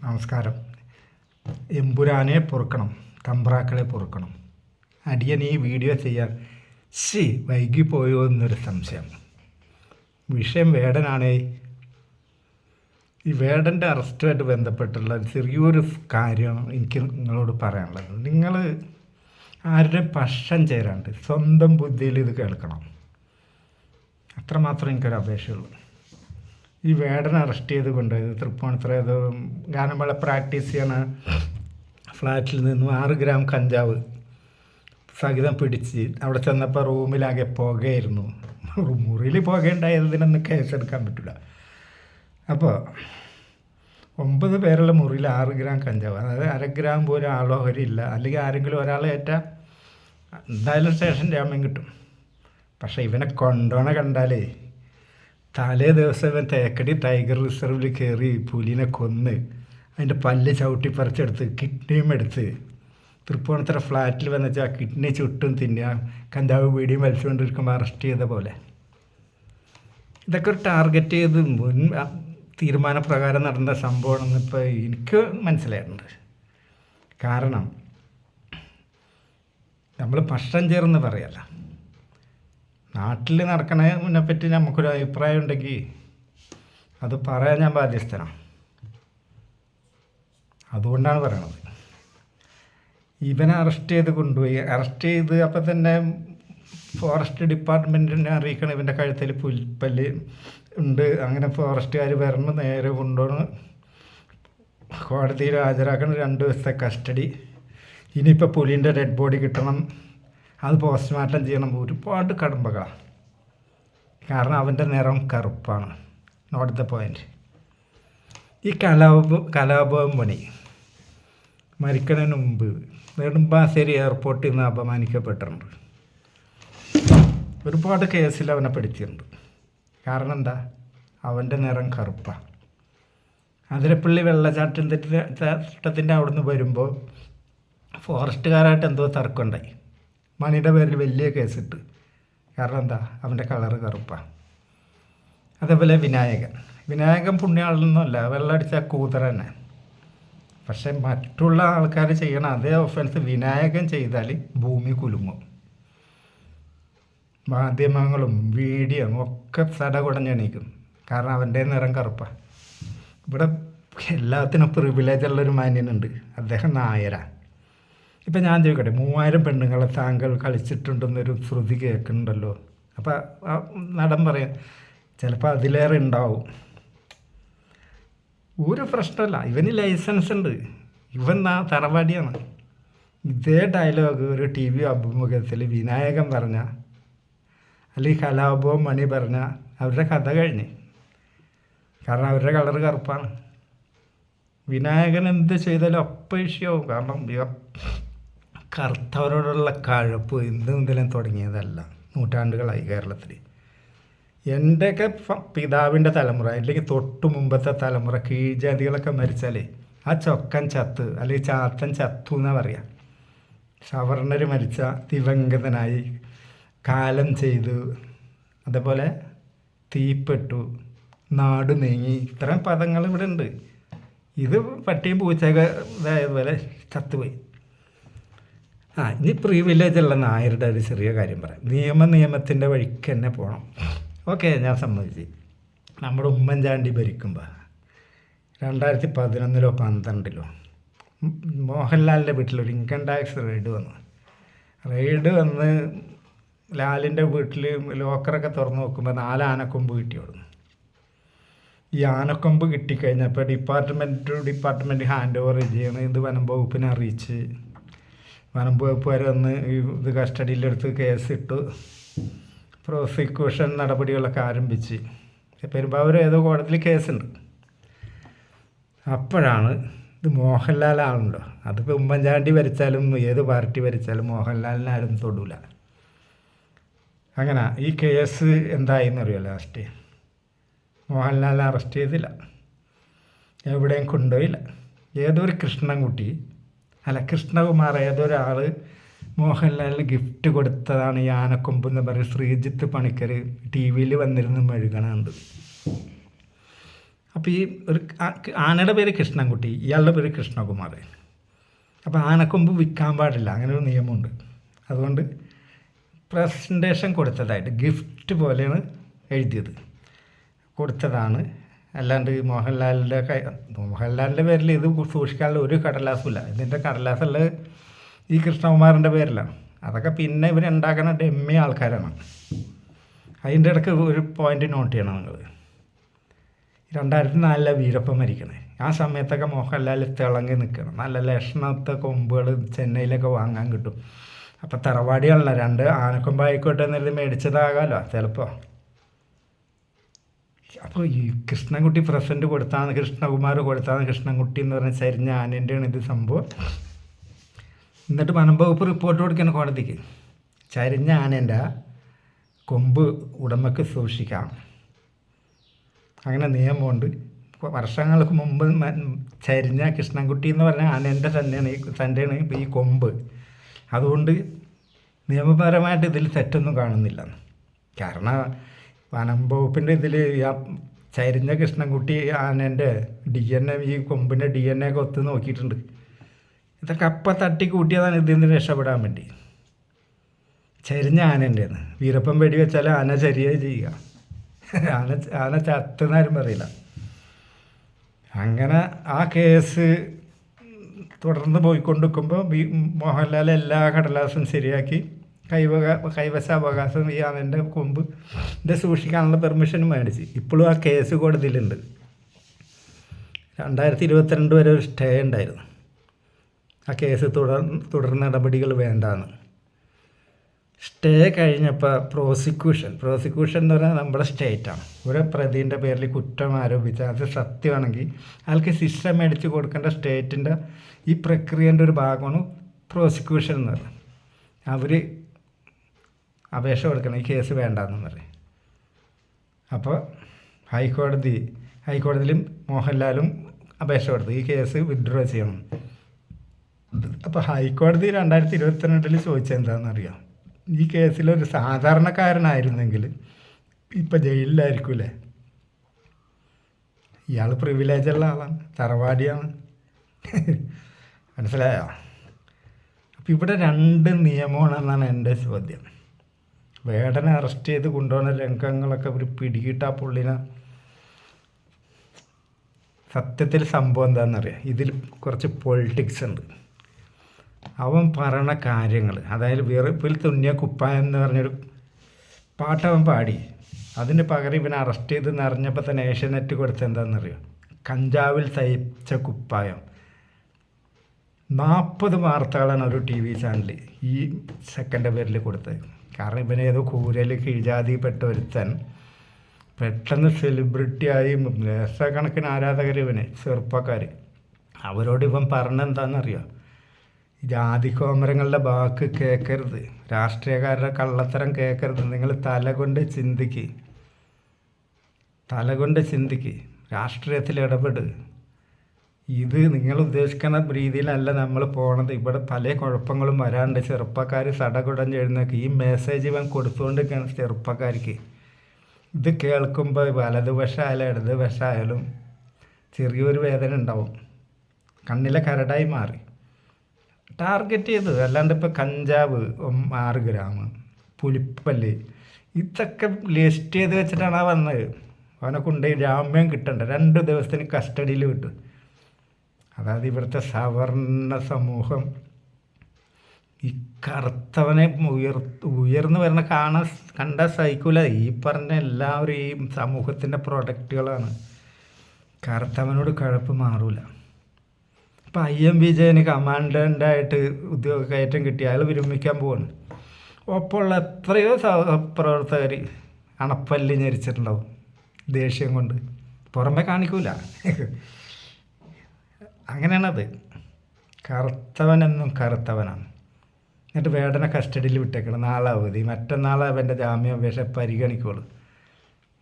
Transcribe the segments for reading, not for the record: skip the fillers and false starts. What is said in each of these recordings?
നമസ്കാരം. എമ്പുരാനെ പൊറുക്കണം, തമ്പ്രാക്കളെ പൊറുക്കണം. അടിയൻ ഈ വീഡിയോ ചെയ്യാൻ വൈകിപ്പോയോ എന്നൊരു സംശയം. വിഷയം വേടനാണേ. ഈ വേടൻ്റെ അറസ്റ്റുമായിട്ട് ബന്ധപ്പെട്ടുള്ള ചെറിയൊരു കാര്യം എനിക്ക് നിങ്ങളോട് പറയാനുള്ളത്. നിങ്ങൾ ആരുടെ പക്ഷം ചേരാണ്ട് സ്വന്തം ബുദ്ധിയിൽ ഇത് കേൾക്കണം. അത്രമാത്രം എനിക്കൊരു അപേക്ഷയുള്ളൂ. ഈ വേടനെ അറസ്റ്റ് ചെയ്ത് കൊണ്ടുപോയത് തൃപ്പൂണിത്തുറ ഏതോ ഗാനമേള പ്രാക്ടീസ് ചെയ്യണ ഫ്ലാറ്റിൽ നിന്നും 6 ഗ്രാം കഞ്ചാവ് സഹിതം പിടിച്ച് അവിടെ ചെന്നപ്പോൾ റൂമിലാകെ പുകയായിരുന്നു. മുറിയിൽ പുകയുണ്ടായതിനൊന്നും കേസെടുക്കാൻ പറ്റില്ല. അപ്പോൾ 9 പേരുള്ള മുറിയിൽ 6 ഗ്രാം കഞ്ചാവ്, അതായത് 1/2 ഗ്രാം പോലും ആളോഹരി ഇല്ല. അല്ലെങ്കിൽ ആരെങ്കിലും ഒരാളെ ഏറ്റാൽ എന്തായാലും സ്റ്റേഷൻ ജാമ്യം കിട്ടും. പക്ഷേ ഇവനെ കൊണ്ടോണ കണ്ടാലേ തലേ ദിവസം ഇവൻ തേക്കടി ടൈഗർ റിസർവിൽ കയറി പുലിനെ കൊന്ന് അതിൻ്റെ പല്ല് ചവിട്ടി പറിച്ചെടുത്ത് കിഡ്നിയും എടുത്ത് തൃപ്പൂണിത്തുറ ഫ്ലാറ്റിൽ വന്നിട്ട് ആ കിഡ്നി ചുട്ടും തിന്നുക, കഞ്ചാവ് വീടിയും വലിച്ചുകൊണ്ടിരിക്കുമ്പോൾ അറസ്റ്റ് ചെയ്ത പോലെ. ഇതൊക്കെ ഒരു ടാർഗറ്റ് ചെയ്ത് മുൻ തീരുമാനപ്രകാരം നടന്ന സംഭവമാണെന്ന് ഇപ്പോൾ എനിക്ക് മനസ്സിലായിട്ടുണ്ട്. കാരണം നമ്മൾ പക്ഷം ചേർന്ന് പറയല്ല, നാട്ടിൽ നടക്കണതിനെ പറ്റി നമുക്കൊരു അഭിപ്രായം ഉണ്ടെങ്കിൽ അത് പറയാൻ ഞാൻ ബാധ്യസ്ഥനാണ്. അതുകൊണ്ടാണ് പറയണത്. ഇവനെ അറസ്റ്റ് ചെയ്ത് കൊണ്ടുപോയി. അറസ്റ്റ് ചെയ്ത് അപ്പം തന്നെ ഫോറസ്റ്റ് ഡിപ്പാർട്ട്മെൻറ്റിനെ അറിയിക്കണം ഇവൻ്റെ കഴുത്തിൽ പുൽപ്പല്ല് ഉണ്ട്. അങ്ങനെ ഫോറസ്റ്റുകാർ വരണം, നേരെ കൊണ്ടുപോകണം, കോടതിയിൽ ഹാജരാക്കണം, 2 ദിവസത്തെ കസ്റ്റഡി. ഇനിയിപ്പോൾ പുലിൻ്റെ ഡെഡ് ബോഡി കിട്ടണം, അത് പോസ്റ്റ്മോർട്ടം ചെയ്യണം. ഒരുപാട് കടമ്പകളാണ്. കാരണം അവൻ്റെ നിറം കറുപ്പാണ്. Not the point. ഈ കലാപം പണി മരിക്കുന്നതിന് മുമ്പ് നെടുമ്പാശ്ശേരി എയർപോർട്ടിൽ നിന്ന് അപമാനിക്കപ്പെട്ടിട്ടുണ്ട്. ഒരുപാട് കേസിൽ അവനെ പിടിച്ചിട്ടുണ്ട്. കാരണം എന്താ? അവൻ്റെ നിറം കറുപ്പാണ്. അതിരപ്പള്ളി വെള്ളച്ചാട്ടത്തിൻ്റെ അവിടെ നിന്ന് വരുമ്പോൾ ഫോറസ്റ്റുകാരായിട്ട് എന്തോ തർക്കമുണ്ടായി. മണിയുടെ പേരിൽ വലിയ കേസിട്ട്. കാരണം എന്താ? അവൻ്റെ കളറ് കറുപ്പാണ്. അതേപോലെ വിനായകൻ പുണ്യാളൊന്നുമല്ല, വെള്ളമടിച്ച കൂതറ തന്നെ. പക്ഷെ മറ്റുള്ള ആൾക്കാർ ചെയ്യണ അതേ ഒഫൻസ് വിനായകൻ ചെയ്താൽ ഭൂമി കുലുങ്ങും. മാധ്യമങ്ങളും വീഡിയോയും ഒക്കെ സടകുടഞ്ഞെണീക്കും. കാരണം അവൻ്റെ നിറം കറുപ്പാണ്. ഇവിടെ എല്ലാത്തിനും പ്രിവിലേജ് ഉള്ളൊരു മാന്യനുണ്ട്, അദ്ദേഹം നായരാണ്. ഇപ്പം ഞാൻ ചോദിക്കട്ടെ, 3000 പെണ്ണുങ്ങളെ താങ്കൾ കളിച്ചിട്ടുണ്ടെന്നൊരു ശ്രുതി കേൾക്കുന്നുണ്ടല്ലോ. അപ്പം ആ നടൻ പറയാം ചിലപ്പോൾ അതിലേറെ ഉണ്ടാവും. ഒരു പ്രശ്നമല്ല, ഇവന് ലൈസൻസ് ഉണ്ട്, ഇവൻ തറവാടിയാണ്. ഇതേ ഡയലോഗ് ഒരു TV അഭിമുഖത്തിൽ വിനായകൻ പറഞ്ഞ, അല്ലെങ്കിൽ കലാപവും മണി പറഞ്ഞ അവരുടെ കഥ കഴിഞ്ഞ്. കാരണം അവരുടെ കളറ് കറുപ്പാണ്. വിനായകൻ എന്ത് ചെയ്താലും അപ്പം ഇഷ്യവും. കാരണം കറുത്തവരോടുള്ള കഴപ്പ് ഇന്ന് മുതലും തുടങ്ങിയതല്ല, നൂറ്റാണ്ടുകളായി കേരളത്തിൽ. എൻ്റെയൊക്കെ പിതാവിൻ്റെ തലമുറ അല്ലെങ്കിൽ തൊട്ട് മുമ്പത്തെ തലമുറ കീഴ്ജാതികളൊക്കെ മരിച്ചാലേ ആ ചൊക്കൻ ചത്ത് അല്ലെങ്കിൽ ചാത്തൻ ചത്തു എന്നാണ് പറയുക. സവർണർ മരിച്ച ദിവംഗതനായി, കാലം ചെയ്തു, അതേപോലെ തീപ്പെട്ടു, നാട് നീങ്ങി, ഇത്തരം പദങ്ങൾ ഇവിടെ ഉണ്ട്. ഇത് പട്ടിയും പൂച്ചയൊക്കെ ഇതായതുപോലെ ചത്തുപോയി. ഇനി പ്രിവിലേജുള്ള നായരുടെ ഒരു ചെറിയ കാര്യം പറയാം. നിയമത്തിൻ്റെ വഴിക്ക് തന്നെ പോകണം. ഓക്കെ, ഞാൻ സമ്മതിച്ച്. നമ്മുടെ ഉമ്മൻചാണ്ടി ഭരിക്കുമ്പോൾ 2011-ലോ 2012-ലോ മോഹൻലാലിൻ്റെ വീട്ടിലൊരു ഇൻകം ടാക്സ് റെയ്ഡ് വന്ന് ലാലിൻ്റെ വീട്ടിൽ ലോക്കറൊക്കെ തുറന്ന് നോക്കുമ്പോൾ 4 ആനക്കൊമ്പ് കിട്ടിയോടുന്നു. ഈ ആനക്കൊമ്പ് കിട്ടിക്കഴിഞ്ഞപ്പോൾ ഡിപ്പാർട്ട്മെൻറ്റ് ഹാൻഡ് ഓവർ ചെയ്യണം. ഇത് വനം വകുപ്പിനെ അറിയിച്ച് വനം വകുപ്പുകാർ വന്ന് ഇത് കസ്റ്റഡിയിലെടുത്ത് കേസിട്ടു. പ്രോസിക്യൂഷൻ നടപടികളൊക്കെ ആരംഭിച്ച് പെരുമ്പാവൂർ ഏതോ കോടതിയിൽ കേസുണ്ട്. അപ്പോഴാണ് ഇത് മോഹൻലാലാണല്ലോ, അതിപ്പോൾ ഉമ്മൻചാണ്ടി ഭരിച്ചാലും ഏത് പാർട്ടി ഭരിച്ചാലും മോഹൻലാലിനെ ആരും തൊടൂല. അങ്ങനെ ഈ കേസ് എന്തായിന്നറിയോ? ലാസ്റ്റ് മോഹൻലാലിനെ അറസ്റ്റ് ചെയ്തില്ല, എവിടെയും കൊണ്ടുപോയില്ല. ഏതൊരു കൃഷ്ണകുമാർ ഏതൊരാൾ മോഹൻലാലിന് ഗിഫ്റ്റ് കൊടുത്തതാണ് ഈ ആനക്കൊമ്പ് എന്ന് പറയും. ശ്രീജിത്ത് പണിക്കർ TV വന്നിരുന്ന് മെഴുകണുണ്ട്. അപ്പോൾ ഈ ഒരു ആനയുടെ പേര് കൃഷ്ണൻകുട്ടി, ഇയാളുടെ പേര് കൃഷ്ണകുമാർ. അപ്പോൾ ആനക്കൊമ്പ് വിൽക്കാൻ പാടില്ല, അങ്ങനെ ഒരു നിയമമുണ്ട്. അതുകൊണ്ട് പ്രസൻറ്റേഷൻ കൊടുത്തതായിട്ട് ഗിഫ്റ്റ് പോലെയാണ് എഴുതിയത്, കൊടുത്തതാണ്. അല്ലാണ്ട് മോഹൻലാലിൻ്റെ പേരിൽ ഇത് സൂക്ഷിക്കാനുള്ള ഒരു കടലാസുമില്ല. ഇതിൻ്റെ കടലാസുള്ളത് ഈ കൃഷ്ണകുമാറിൻ്റെ പേരിലാണ്. അതൊക്കെ പിന്നെ ഇവരുണ്ടാക്കുന്ന ഡെമ്മി ആൾക്കാരാണ്. അതിൻ്റെ ഇടയ്ക്ക് ഒരു പോയിൻ്റ് നോട്ട് ചെയ്യണം നിങ്ങൾ. 2004 വീരപ്പൻ മരിക്കണേ, ആ സമയത്തൊക്കെ മോഹൻലാൽ തിളങ്ങി നിൽക്കണം. നല്ല ലക്ഷണത്തെ കൊമ്പുകൾ ചെന്നൈയിലൊക്കെ വാങ്ങാൻ കിട്ടും. അപ്പോൾ തറവാടിയാണല്ലോ, 2 ആനക്കൊമ്പായിക്കോട്ടെ എന്നത് മേടിച്ചതാകാമല്ലോ ചിലപ്പോൾ. അപ്പോൾ ഈ കൃഷ്ണൻകുട്ടി പ്രസൻറ്റ് കൊടുത്താണ്, കൃഷ്ണകുമാർ കൊടുത്താണ് കൃഷ്ണൻകുട്ടി എന്ന് പറഞ്ഞ ചരിഞ്ഞ ആനേൻ്റെയാണ് ഇത് സംഭവം. എന്നിട്ട് വനം വകുപ്പ് റിപ്പോർട്ട് കൊടുക്കണം കോടതിക്ക്. ചരിഞ്ഞ ആനേൻ്റെ കൊമ്പ് ഉടമയ്ക്ക് സൂക്ഷിക്കാം, അങ്ങനെ നിയമമുണ്ട്. വർഷങ്ങൾക്ക് മുമ്പ് ചരിഞ്ഞ കൃഷ്ണൻകുട്ടി എന്ന് പറഞ്ഞ ആനേൻ്റെ തന്നെയാണ് ഈ കൊമ്പ്. അതുകൊണ്ട് നിയമപരമായിട്ട് ഇതിൽ തെറ്റൊന്നും കാണുന്നില്ല. കാരണം വനം വകുപ്പിൻ്റെ ഇതിൽ ചരിഞ്ഞ കൃഷ്ണൻകുട്ടി ആനേൻ്റെ DNA, ഈ കൊമ്പിൻ്റെ DNA ഒക്കെ ഒത്ത് നോക്കിയിട്ടുണ്ട്. ഇതൊക്കെ അപ്പം തട്ടി കൂട്ടിയതാണ് ഇതിൽ നിന്ന് രക്ഷപ്പെടാൻ വേണ്ടി. ചരിഞ്ഞ ആനേൻ്റെന്ന് വീരപ്പൻ വെടി വെച്ചാൽ ആന ചരിയുക ചെയ്യുക, ആന ചത്തെന്നാരും പറയില്ല. അങ്ങനെ ആ കേസ് തുടർന്ന് പോയിക്കൊണ്ടിരിക്കുമ്പോൾ മോഹൻലാൽ എല്ലാ കടലാസും ശരിയാക്കി കൈവശാവകാശം ഈ ആനൻ്റെ കൊമ്പിൻ്റെ സൂക്ഷിക്കാനുള്ള പെർമിഷൻ മേടിച്ച്. ഇപ്പോഴും ആ കേസ് കോടതിയിലുണ്ട്. 2022 വരെ ഒരു സ്റ്റേ ഉണ്ടായിരുന്നു. ആ കേസ് തുടർ നടപടികൾ വേണ്ടാന്ന്. സ്റ്റേ കഴിഞ്ഞപ്പോൾ പ്രോസിക്യൂഷൻ എന്ന് പറഞ്ഞാൽ നമ്മുടെ സ്റ്റേറ്റാണ്. ഒരു പ്രതിൻ്റെ പേരിൽ കുറ്റം ആരോപിച്ചാൽ അത് സത്യമാണെങ്കിൽ അയാൾക്ക് ശിക്ഷ മേടിച്ച് കൊടുക്കേണ്ട സ്റ്റേറ്റിൻ്റെ ഈ പ്രക്രിയൻ്റെ ഒരു ഭാഗമാണ് പ്രോസിക്യൂഷൻ എന്ന് പറയുന്നത്. അവർ അപേക്ഷ കൊടുക്കണം, ഈ കേസ് വേണ്ടാന്ന് പറയും. അപ്പോൾ ഹൈക്കോടതിയിലും മോഹൻലാലും അപേക്ഷ കൊടുത്തു, ഈ കേസ് വിഡ്രോ ചെയ്യണം. അപ്പോൾ ഹൈക്കോടതി 2022 ചോദിച്ചത് എന്താണെന്നറിയാം, ഈ കേസിലൊരു സാധാരണക്കാരനായിരുന്നെങ്കിൽ ഇപ്പം ജയിലിലായിരിക്കൂലേ. ഇയാൾ പ്രിവിലേജുള്ള ആളാണ്, തറവാടിയാണ്. മനസ്സിലായോ? അപ്പം ഇവിടെ 2 നിയമമാണെന്നാണ് എൻ്റെ ചോദ്യം. വേടനെ അറസ്റ്റ് ചെയ്ത് കൊണ്ടുപോകുന്ന രംഗങ്ങളൊക്കെ ഒരു പിടികിട്ടാ പുള്ളിനെ. സത്യത്തിൽ സംഭവം എന്താണെന്നറിയാം, ഇതിൽ കുറച്ച് പൊളിറ്റിക്സ് ഉണ്ട്. അവൻ പറയണ കാര്യങ്ങൾ, അതായത് വിറപ്പിൽ തുന്നിയ കുപ്പായം എന്ന് പറഞ്ഞൊരു പാട്ടവൻ പാടി, അതിന് പകരം ഇവനെ അറസ്റ്റ് ചെയ്ത് നിറഞ്ഞപ്പോൾ തന്നെ ഏഷ്യാനെറ്റ് കൊടുത്ത് എന്താണെന്നറിയാം, കഞ്ചാവിൽ തയ്ച്ച കുപ്പായം. 40 വാർത്തകളാണ് ഒരു TV ചാനൽ ഈ സെക്കൻഡ് പേരിൽ കൊടുത്തത്. കാരണം ഇവനെ ഏതോ കൂരയിൽ കീഴ്ജാതിപ്പെട്ട ഒരുത്തൻ പെട്ടെന്ന് സെലിബ്രിറ്റിയായി, ലക്ഷക്കണക്കിന് ആരാധകർ ഇവന്, ചെറുപ്പക്കാർ. അവരോട് ഇവൻ പറഞ്ഞെന്താണെന്നറിയാം, ജാതികോമരങ്ങളുടെ വാക്ക് കേൾക്കരുത്, രാഷ്ട്രീയക്കാരുടെ കള്ളത്തരം കേൾക്കരുത്, നിങ്ങൾ തലകൊണ്ട് ചിന്തിക്ക്, രാഷ്ട്രീയത്തിൽ ഇടപെട്. ഇത് നിങ്ങൾ ഉദ്ദേശിക്കുന്ന രീതിയിലല്ല നമ്മൾ പോണത്. ഇവിടെ പല കുഴപ്പങ്ങളും വരാണ്ട്. ചെറുപ്പക്കാർ സടകുടഞ്ഞെഴുന്നേക്ക്. ഈ മെസ്സേജ് ഇവൻ കൊടുത്തുകൊണ്ടിരിക്കുകയാണ് ചെറുപ്പക്കാർക്ക്. ഇത് കേൾക്കുമ്പോൾ വലതുവശമായാലും ഇടതുവശമായാലും ചെറിയൊരു വേദന ഉണ്ടാവും, കണ്ണിലെ കരടായി മാറി. ടാർഗറ്റ് ചെയ്ത്, അല്ലാണ്ട് ഇപ്പോൾ കഞ്ചാവ് 6 ഗ്രാം, പുലിപ്പല്ല്, ഇതൊക്കെ ലിസ്റ്റ് ചെയ്ത് വെച്ചിട്ടാണ് ആ വന്നത്. അവനെ കൊണ്ടുപോയി ജാമ്യം കിട്ടണ്ട, 2 ദിവസത്തിന് കസ്റ്റഡിയിൽ വിട്ടു. അതായത് ഇവിടുത്തെ സവർണ സമൂഹം ഈ കറുത്തവനെ ഉയർന്നു വരുന്ന കണ്ട സഹിക്കൂല. ഈ പറഞ്ഞ എല്ലാവരും ഈ സമൂഹത്തിൻ്റെ പ്രൊഡക്റ്റുകളാണ്. കറുത്തവനോട് കഴപ്പ് മാറൂല. ഇപ്പം IM വിജയന് കമാൻഡൻ്റായിട്ട് ഉദ്യോഗ കയറ്റം കിട്ടി, അയാൾ വിരമിക്കാൻ പോവാണ്. ഒപ്പമുള്ള എത്രയോ സഹപ്രവർത്തകർ അണപ്പല്ലി ഞെരിച്ചിട്ടുണ്ടാവും ദേഷ്യം കൊണ്ട്, പുറമെ കാണിക്കൂല. അങ്ങനെയാണത്. കറുത്തവനെന്നും കറുത്തവനാണ്. എന്നിട്ട് വേടനെ കസ്റ്റഡിയിൽ വിട്ടേക്കണം. നാളെ അവധി, മറ്റന്നാൾ അവൻ്റെ ജാമ്യാപേക്ഷ പരിഗണിക്കുള്ളൂ.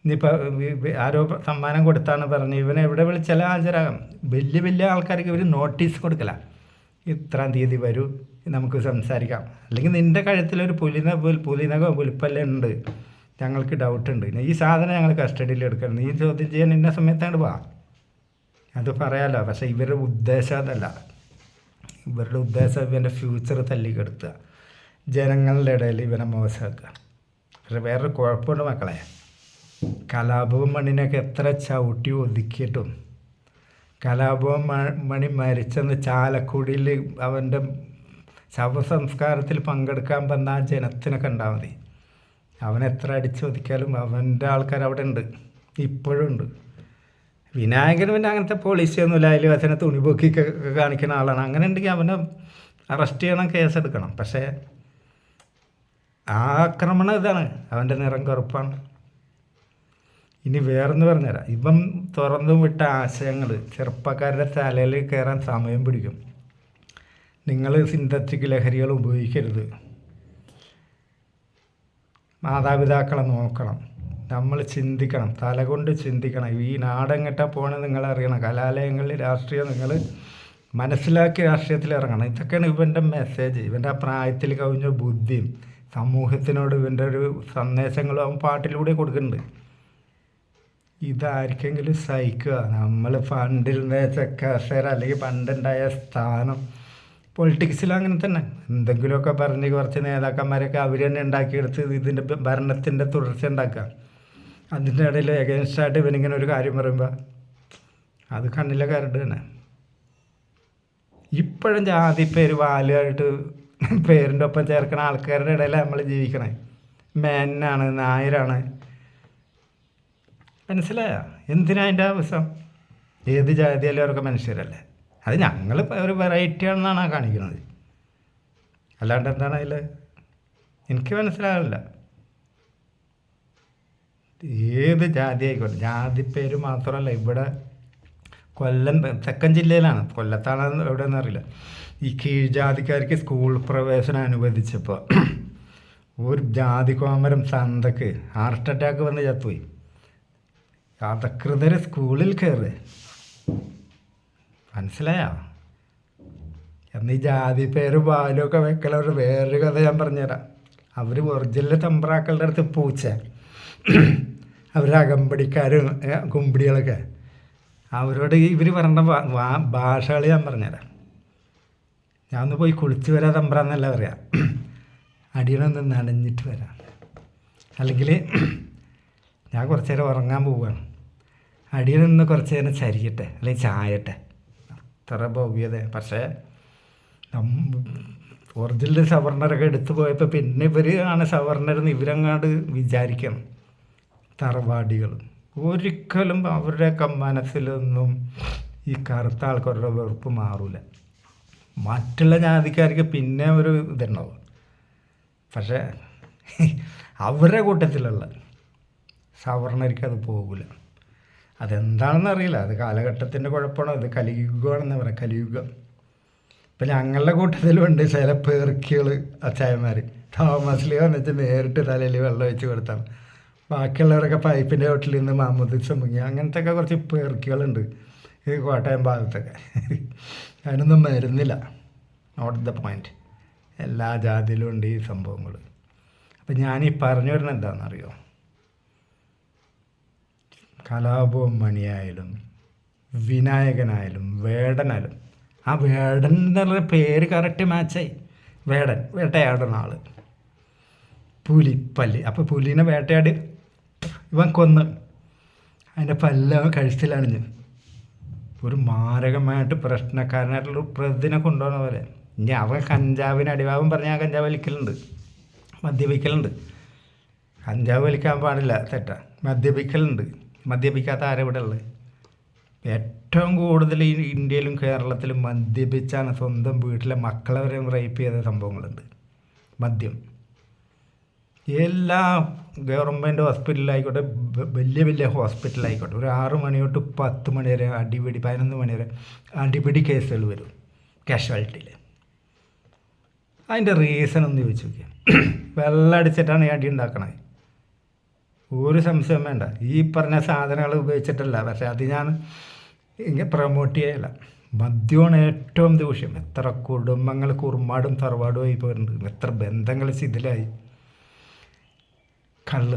ഇനിയിപ്പോൾ ആരോ സമ്മാനം കൊടുത്താണ് പറഞ്ഞ് ഇവനെ എവിടെ വിളിച്ചാലും ഹാജരാകാം. വലിയ ആൾക്കാർക്ക് ഇവർ നോട്ടീസ് കൊടുക്കല, 3-ാം തീയതി വരൂ, നമുക്ക് സംസാരിക്കാം. അല്ലെങ്കിൽ നിൻ്റെ കഴുത്തിലൊരു പുലിനകോ പുലിപ്പല്ല ഉണ്ട്, ഞങ്ങൾക്ക് ഡൗട്ടുണ്ട്, ഈ സാധനം ഞങ്ങൾ കസ്റ്റഡിയിൽ എടുക്കണം, നീ ചോദ്യം ചെയ്യാൻ ഇന്ന സമയത്താണ് വാ, അത് പറയാലോ. പക്ഷേ ഇവരുടെ ഉദ്ദേശം അതല്ല. ഇവരുടെ ഉദ്ദേശം ഇവൻ്റെ ഫ്യൂച്ചർ തല്ലിക്കെടുത്തുക, ജനങ്ങളുടെ ഇടയിൽ ഇവനെ മോശമാക്കുക. പക്ഷെ വേറൊരു കുഴപ്പമുണ്ട് മക്കളെ, കലാഭവൻ മണിനെയൊക്കെ എത്ര ചവിട്ടി ഒതുക്കിയിട്ടും കലാഭവൻ മണി മരിച്ചെന്ന് ചാലക്കുടിയിൽ അവൻ്റെ ശവസംസ്കാരത്തിൽ പങ്കെടുക്കാൻ വന്ന ആ ജനത്തിനൊക്കെ ഉണ്ടാൽ മതി. അവനെത്ര അടിച്ചൊതുക്കിയാലും അവൻ്റെ ആൾക്കാർ അവിടെ ഉണ്ട്, ഇപ്പോഴും ഉണ്ട്. വിനായകന് പിന്നെ അങ്ങനത്തെ പോളിസിയൊന്നുമില്ല. അതിൽ വച്ചനെ തുണി പൊക്കി കാണിക്കുന്ന ആളാണ്. അങ്ങനെ ഉണ്ടെങ്കിൽ അവനെ അറസ്റ്റ് ചെയ്യണം, കേസെടുക്കണം. പക്ഷേ ആ ആക്രമണം ഇതാണ്, അവൻ്റെ നിറം കറുപ്പാണ്. ഇനി വേറെന്ന് പറഞ്ഞുതരാം, ഇവൻ തുറന്നു വിട്ട ആശയങ്ങൾ ചെറുപ്പക്കാരുടെ തലയിൽ കയറാൻ സമയം പിടിക്കും. നിങ്ങൾ സിന്തറ്റിക് ലഹരികൾ ഉപയോഗിക്കരുത്, മാതാപിതാക്കളെ നോക്കണം, നമ്മൾ ചിന്തിക്കണം, തല കൊണ്ട് ചിന്തിക്കണം. ഈ നാടെങ്ങട്ടാ പോകണമെന്ന് നിങ്ങളറിയണം. കലാലയങ്ങളിൽ രാഷ്ട്രീയം നിങ്ങൾ മനസ്സിലാക്കി രാഷ്ട്രീയത്തിൽ ഇറങ്ങണം. ഇതൊക്കെയാണ് ഇവൻ്റെ മെസ്സേജ്. ഇവൻ്റെ ആ പ്രായത്തിൽ കവിഞ്ഞ ബുദ്ധിയും സമൂഹത്തിനോട് ഇവൻ്റെ ഒരു സന്ദേശങ്ങളും അവൻ പാട്ടിലൂടെ കൊടുക്കുന്നുണ്ട്. ഇതാർക്കെങ്കിലും സഹിക്കുക. നമ്മൾ പണ്ടിരുന്ന ചെക്കാസേര അല്ലെങ്കിൽ പണ്ടുണ്ടായ സ്ഥാനം പൊളിറ്റിക്സിൽ അങ്ങനെ തന്നെ എന്തെങ്കിലുമൊക്കെ പറഞ്ഞ് കുറച്ച് നേതാക്കന്മാരൊക്കെ അവർ തന്നെ ഉണ്ടാക്കിയെടുത്ത് ഇതിൻ്റെ ഭരണത്തിൻ്റെ തുടർച്ച ഉണ്ടാക്കുക. അതിൻ്റെ ഇടയിൽ എഗൻസ്റ്റായിട്ട് ഇവനിങ്ങനെ ഒരു കാര്യം പറയുമ്പോൾ അത് കണ്ണിലെ കരട് തന്നെ. ഇപ്പോഴും ജാതി പേര് വാലുമായിട്ട് പേരിൻ്റെ ഒപ്പം ചേർക്കുന്ന ആൾക്കാരുടെ ഇടയിൽ നമ്മൾ ജീവിക്കണേ. മേനാണ്, നായരാണ്, മനസ്സിലായോ? എന്തിനാ അതിൻ്റെ ആവശ്യം? ഏത് ജാതിയാലും അവരൊക്കെ മനുഷ്യരല്ലേ. അത് ഞങ്ങൾ ഒരു വെറൈറ്റി ആണെന്നാണ് കാണിക്കുന്നത്. അല്ലാണ്ട് എന്താണ് അതിൽ എനിക്ക് മനസ്സിലാകില്ല. ഏത് ജാതി ആയിക്കോട്ടെ, ജാതി പേര് മാത്രമല്ല. ഇവിടെ കൊല്ലം തെക്കൻ ജില്ലയിലാണ്, കൊല്ലത്താണ് എവിടെയെന്ന് അറിയില്ല, ഈ കീഴ്ജാതിക്കാർക്ക് സ്കൂൾ പ്രവേശനം അനുവദിച്ചപ്പോൾ ഒരു ജാതി കോമരം സന്തക്ക് ഹാർട്ട് അറ്റാക്ക് വന്ന് ചത്തുപോയി. അധകൃതർ സ്കൂളിൽ കയറ്, മനസ്സിലായോ? എന്നാൽ ഈ ജാതി പേര് ബാലുമൊക്കെ വെക്കലവർ വേറൊരു കഥ ഞാൻ പറഞ്ഞുതരാം. അവർ ഒറിജിനൽ തമ്പ്രാക്കളുടെ അടുത്ത് പൂച്ച, അവർ അകമ്പടിക്കാരും കുമ്പിടികളൊക്കെ അവരോട് ഇവർ പറഞ്ഞ ഭാഷകൾ ഞാൻ പറഞ്ഞുതരാം. ഞാൻ ഒന്ന് പോയി കുളിച്ച് വരാൻ തമ്പ്രാന്നല്ല പറയാം, അടിയണൊന്ന് നനഞ്ഞിട്ട് വരാം, അല്ലെങ്കിൽ ഞാൻ കുറച്ച് നേരം ഉറങ്ങാൻ പോവുകയാണ്, അടിയനൊന്ന് കുറച്ച് നേരം ചരിയട്ടെ അല്ലെങ്കിൽ ചായട്ടെ. അത്ര ഭവ്യത. പക്ഷേ ഒറിജിനൽ സവർണറൊക്കെ എടുത്തു പോയപ്പോൾ പിന്നെ ഇവർ ആണ് സവർണരെന്ന് ഇവരങ്ങാണ്ട് വിചാരിക്കണം. തറവാടികൾ ഒരിക്കലും അവരുടെയൊക്കെ മനസ്സിലൊന്നും ഈ കറുത്ത ആൾക്കാരുടെ വെറുപ്പ് മാറില്ല. മറ്റുള്ള ജാതിക്കാർക്ക് പിന്നെ ഒരു ഇതുണ്ടാവും. പക്ഷേ അവരുടെ കൂട്ടത്തിലുള്ള സവർണർക്ക് അത് പോകില്ല. അതെന്താണെന്ന് അറിയില്ല. അത് കാലഘട്ടത്തിൻ്റെ കുഴപ്പമാണോ, അത് കലിയുഗമാണെന്ന് പറയാം, കലിയുഗം. ഇപ്പം ഞങ്ങളുടെ കൂട്ടത്തിലുണ്ട് ചില പേർക്കികൾ അച്ചായന്മാർ. തോമസിൽ വന്നിട്ട് നേരിട്ട് തലയിൽ വെള്ളം ഒഴിച്ച് കൊടുത്താണ്. ബാക്കിയുള്ളവരൊക്കെ പൈപ്പിൻ്റെ ചോട്ടിൽ നിന്ന് മാമൂദ് ചുമങ്ങി, അങ്ങനത്തെ ഒക്കെ കുറച്ച് പേർക്കികളുണ്ട് ഈ കോട്ടയം ഭാഗത്തൊക്കെ. അതിനൊന്നും മരുന്നില്ല. Not the point. എല്ലാ ജാതിയിലും ഉണ്ട് ഈ സംഭവങ്ങൾ. അപ്പം ഞാനീ പറഞ്ഞു വരുന്നത് എന്താണെന്നറിയോ, കലാഭവൻ മണിയായാലും വിനായകനായാലും വേടനായാലും, ആ വേടൻ എന്നുള്ള പേര് കറക്റ്റ് മാച്ചായി. വേടൻ വേട്ടയാടുന്ന ആൾ, പുലി പല്ലി. അപ്പോൾ പുലിനെ വേട്ടയാടി ഇവൻ കൊന്ന് അതിൻ്റെ പല്ല കഴുത്തിലണിഞ്ഞ് ഒരു മാരകമായിട്ട് പ്രശ്നക്കാരനായിട്ടുള്ള പ്രതിനെ കൊണ്ടുപോകുന്ന പോലെ. ഇനി അവൻ കഞ്ചാവിന് അടിവാവും പറഞ്ഞാൽ ആ കഞ്ചാവ് വലിക്കലുണ്ട്, മദ്യപിക്കലുണ്ട്. കഞ്ചാവ് വലിക്കാൻ പാടില്ല, തെറ്റാ. മദ്യപിക്കലുണ്ട്. മദ്യപിക്കാത്ത ആരും ഇവിടെ ഉള്ളത്? ഏറ്റവും കൂടുതൽ ഈ ഇന്ത്യയിലും കേരളത്തിലും മദ്യപിച്ചാണ് സ്വന്തം വീട്ടിലെ മക്കളെ വരെ റേപ്പ് ചെയ്ത സംഭവങ്ങളുണ്ട്. മദ്യം എല്ലാ ഗവൺമെൻറ് ഹോസ്പിറ്റലായിക്കോട്ടെ, വലിയ വലിയ ഹോസ്പിറ്റലായിക്കോട്ടെ, ഒരു 6 മണി തൊട്ട് 10 മണി വരെ അടിപിടി, 11 മണി വരെ അടിപിടി കേസുകൾ വരും കാഷ്വാലിറ്റിയിൽ. അതിൻ്റെ റീസൺ ഒന്ന് ചോദിച്ചു നോക്കിയാൽ, വെള്ളം അടിച്ചിട്ടാണ് ഈ അടി ഉണ്ടാക്കണത്. ഒരു സംശയം വേണ്ട. ഈ പറഞ്ഞ സാധനങ്ങൾ ഉപയോഗിച്ചിട്ടല്ല. പക്ഷേ അത് ഞാൻ ഇങ്ങനെ പ്രൊമോട്ട് ചെയ്യല. മദ്യമാണ് ഏറ്റവും ദൂഷ്യം. എത്ര കുടുംബങ്ങൾ കുറുമാടും തറവാടും ആയി പോയിട്ടുണ്ട്, എത്ര ബന്ധങ്ങൾ ശിഥിലായി. കള്ള്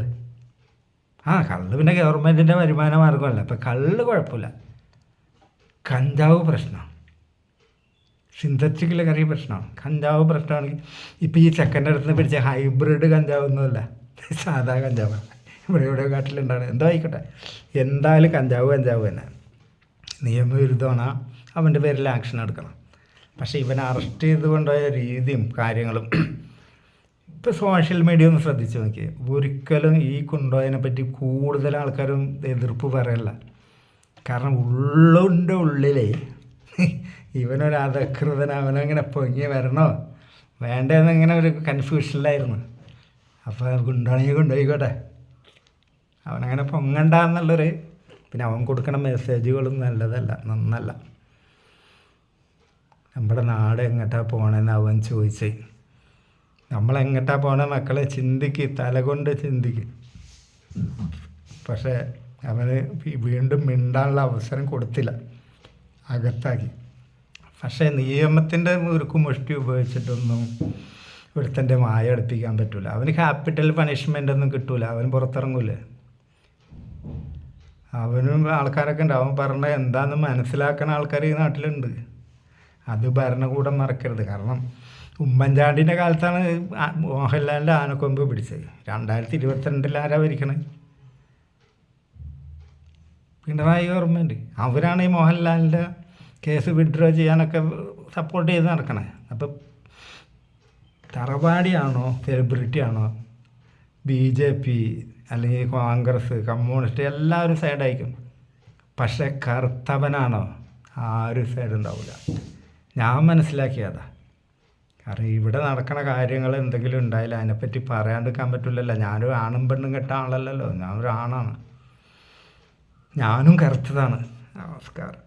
കള്ള് പിന്നെ ഗവൺമെൻറ്റിൻ്റെ വരുമാന മാർഗമല്ല. ഇപ്പം കള്ള് കുഴപ്പമില്ല, കഞ്ചാവ് പ്രശ്നം, സിന്തറ്റിക് ലഹരി പ്രശ്നമാണ്. കഞ്ചാവ് പ്രശ്നമാണെങ്കിൽ ഇപ്പം ഈ ചെക്കൻ്റെ അടുത്ത് നിന്ന് പിടിച്ച ഹൈബ്രിഡ് കഞ്ചാവൊന്നുമല്ല, സാധാ കഞ്ചാവ് ഇവിടെ കാട്ടിലുണ്ടാണ്. എന്തോ ആയിക്കോട്ടെ, എന്തായാലും കഞ്ചാവ് തന്നെ. നിയമവിരുദ്ധമാണ്, അവൻ്റെ പേരിൽ ആക്ഷൻ എടുക്കണം. പക്ഷേ ഇവനെ അറസ്റ്റ് ചെയ്ത് കൊണ്ടുപോയ രീതിയും കാര്യങ്ങളും ഇപ്പോൾ സോഷ്യൽ മീഡിയ ഒന്ന് ശ്രദ്ധിച്ച് നോക്കി. ഒരിക്കലും ഈ കൊണ്ടുപോയതിനെ പറ്റി കൂടുതൽ ആൾക്കാരും എതിർപ്പ് പറയല്ല. കാരണം ഉള്ളിൻ്റെ ഉള്ളിലേ ഇവനൊരു അധകൃതൻ, അവനങ്ങനെ പൊങ്ങി വരണോ വേണ്ടതെന്നിങ്ങനെ ഒരു കൺഫ്യൂഷനിലായിരുന്നു. അപ്പോൾ കൊണ്ടുപോകണമെങ്കിൽ കൊണ്ടുപോയിക്കോട്ടെ, അവനങ്ങനെ പൊങ്ങണ്ട എന്നുള്ളൊരു. പിന്നെ അവൻ കൊടുക്കണ മെസ്സേജുകളും നന്നല്ല. നമ്മുടെ നാട് എങ്ങോട്ടാണ് പോകണമെന്ന് അവൻ ചോദിച്ചേ. നമ്മളെങ്ങോട്ടാണ് പോകണ മക്കളെ ചിന്തിക്ക്, തല കൊണ്ട് ചിന്തിക്ക്. പക്ഷേ അവന് വീണ്ടും മിണ്ടാനുള്ള അവസരം കൊടുത്തില്ല, അകത്താക്കി. പക്ഷേ നിയമത്തിൻ്റെ മുഷ്ടി ഉപയോഗിച്ചിട്ടൊന്നും ഒരുത്തൻ്റെ മായ അടുപ്പിക്കാൻ പറ്റില്ല. അവന് ക്യാപിറ്റൽ പണിഷ്മെൻ്റ് ഒന്നും കിട്ടൂല, അവൻ പുറത്തിറങ്ങൂലേ. അവനും ആൾക്കാരൊക്കെ ഉണ്ട്, അവൻ പറഞ്ഞ എന്താണെന്ന് മനസ്സിലാക്കുന്ന ആൾക്കാർ ഈ നാട്ടിലുണ്ട്. അത് ഭരണകൂടം മറക്കരുത്. കാരണം ഉമ്മൻചാണ്ടിൻ്റെ കാലത്താണ് മോഹൻലാലിൻ്റെ ആനക്കൊമ്പ് പിടിച്ചത്. 2022 ആരാ ഭരിക്കണേ? പിണറായി ഗവൺമെൻറ്. അവരാണ് ഈ മോഹൻലാലിൻ്റെ കേസ് വിഡ്രോ ചെയ്യാനൊക്കെ സപ്പോർട്ട് ചെയ്ത് നടക്കണേ. അപ്പം തറവാടിയാണോ സെലിബ്രിറ്റിയാണോ BJP അല്ലെങ്കിൽ കോൺഗ്രസ്, കമ്മ്യൂണിസ്റ്റ് എല്ലാവരും സൈഡായിരിക്കും. പക്ഷേ കറുത്തവനാണോ ആരും സൈഡ് ഉണ്ടാവില്ല. ഞാൻ മനസ്സിലാക്കിയതാ. കാരണം ഇവിടെ നടക്കണ കാര്യങ്ങൾ എന്തെങ്കിലും ഉണ്ടായില്ല, അതിനെപ്പറ്റി പറയാണ്ടിരിക്കാൻ പറ്റില്ലല്ലോ. ഞാനൊരു ആണും പെണ്ണും കെട്ട ആളല്ലല്ലോ, ഞാനൊരു ആണാണ്, ഞാനും കറുത്തതാണ്. നമസ്കാരം.